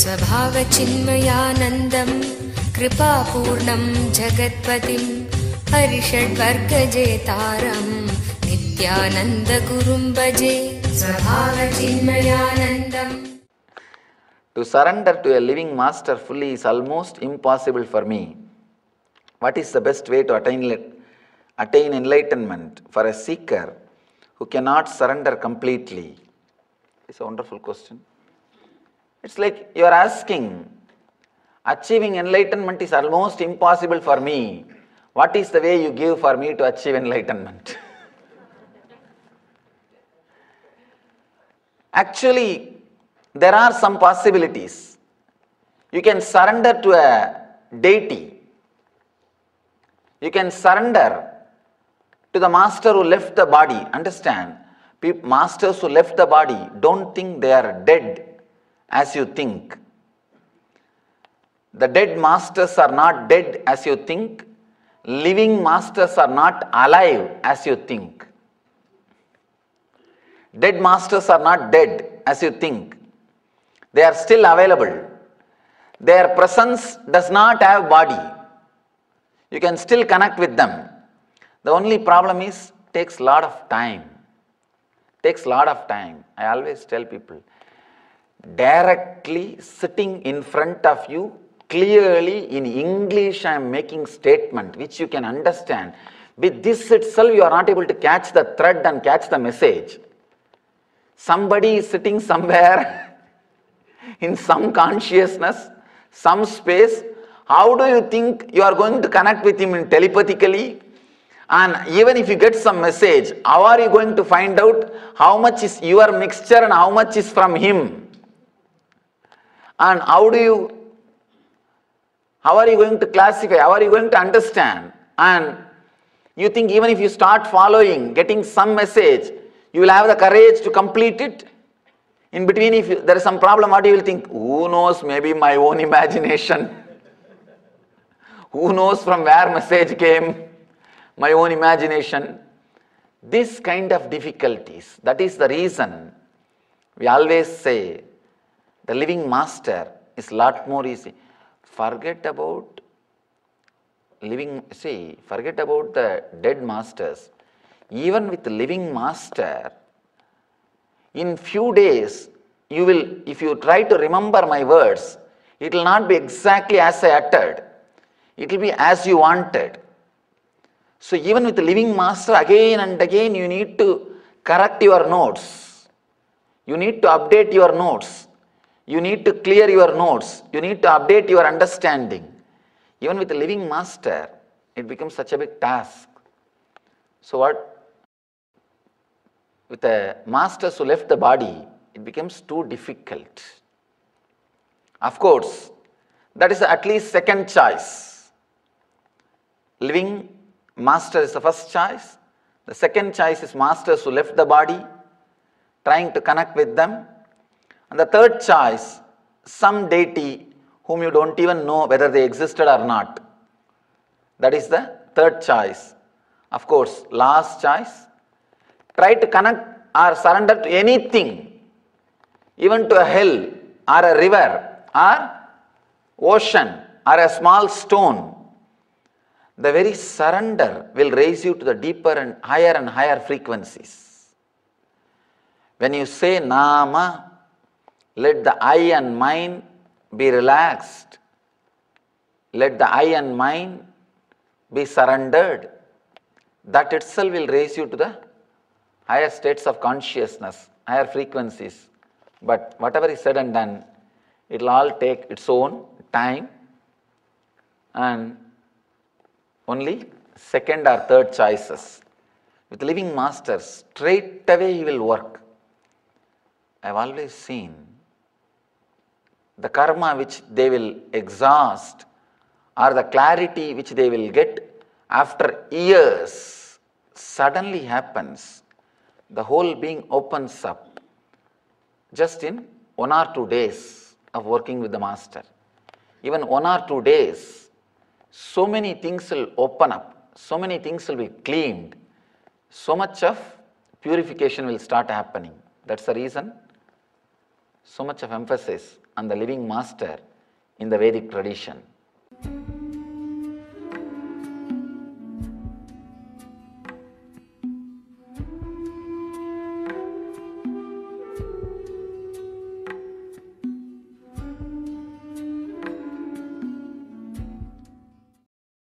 स्वभावचिन्मयानन्दं कृपापूर्णं जगत्पतिं हरिषड्वर्गजेतारं नित्यानन्दगुरुं भजे स्वभावचिन्मयानन्दम्. To surrender to a living master fully is almost impossible for me. What is the best way to attain enlightenment for a seeker who cannot surrender completely? It's a wonderful question. It's like you are asking, achieving enlightenment is almost impossible for me. What is the way you give for me to achieve enlightenment? Actually, there are some possibilities. You can surrender to a deity. You can surrender to the master who left the body. Understand, masters who left the body don't think they are dead as you think. The dead masters are not dead as you think. Living masters are not alive as you think. Dead masters are not dead as you think. They are still available. Their presence does not have body. You can still connect with them. The only problem is takes a lot of time. Takes a lot of time. I always tell people, directly sitting in front of you, clearly in English I am making statement which you can understand. With this itself you are not able to catch the thread and catch the message. Somebody is sitting somewhere in some consciousness, some space. How do you think you are going to connect with him telepathically? And even if you get some message, how are you going to find out how much is your mixture and how much is from him? And how are you going to classify? How are you going to understand? And you think even if you start following, getting some message, you will have the courage to complete it? In between, if there is some problem, what you will think? Who knows, maybe my own imagination. Who knows from where message came? My own imagination. This kind of difficulties, that is the reason we always say the living master is a lot more easy. Forget about forget about the dead masters. Even with the living master, in few days, you will, if you try to remember my words, it will not be exactly as I uttered. It will be as you wanted. So even with the living master, again and again, you need to correct your notes. You need to update your notes. You need to clear your notes. You need to update your understanding. Even with the living master, it becomes such a big task. So what? With the masters who left the body, it becomes too difficult. Of course, that is at least second choice. Living master is the first choice. The second choice is masters who left the body, trying to connect with them. And the third choice, some deity whom you don't even know whether they existed or not. That is the third choice. Of course, last choice, try to connect or surrender to anything, even to a hell or a river or ocean or a small stone. The very surrender will raise you to the deeper and higher frequencies. When you say Nama, let the I and mind be relaxed. Let the I and mind be surrendered. That itself will raise you to the higher states of consciousness, higher frequencies. But whatever is said and done, it will all take its own time, and only second or third choices. With living masters, straight away he will work. I have always seen the karma which they will exhaust or the clarity which they will get after years suddenly happens. The whole being opens up just in 1 or 2 days of working with the master. Even 1 or 2 days, so many things will open up, so many things will be cleaned, so much of purification will start happening. That's the reason so much of emphasis on the living master in the Vedic tradition.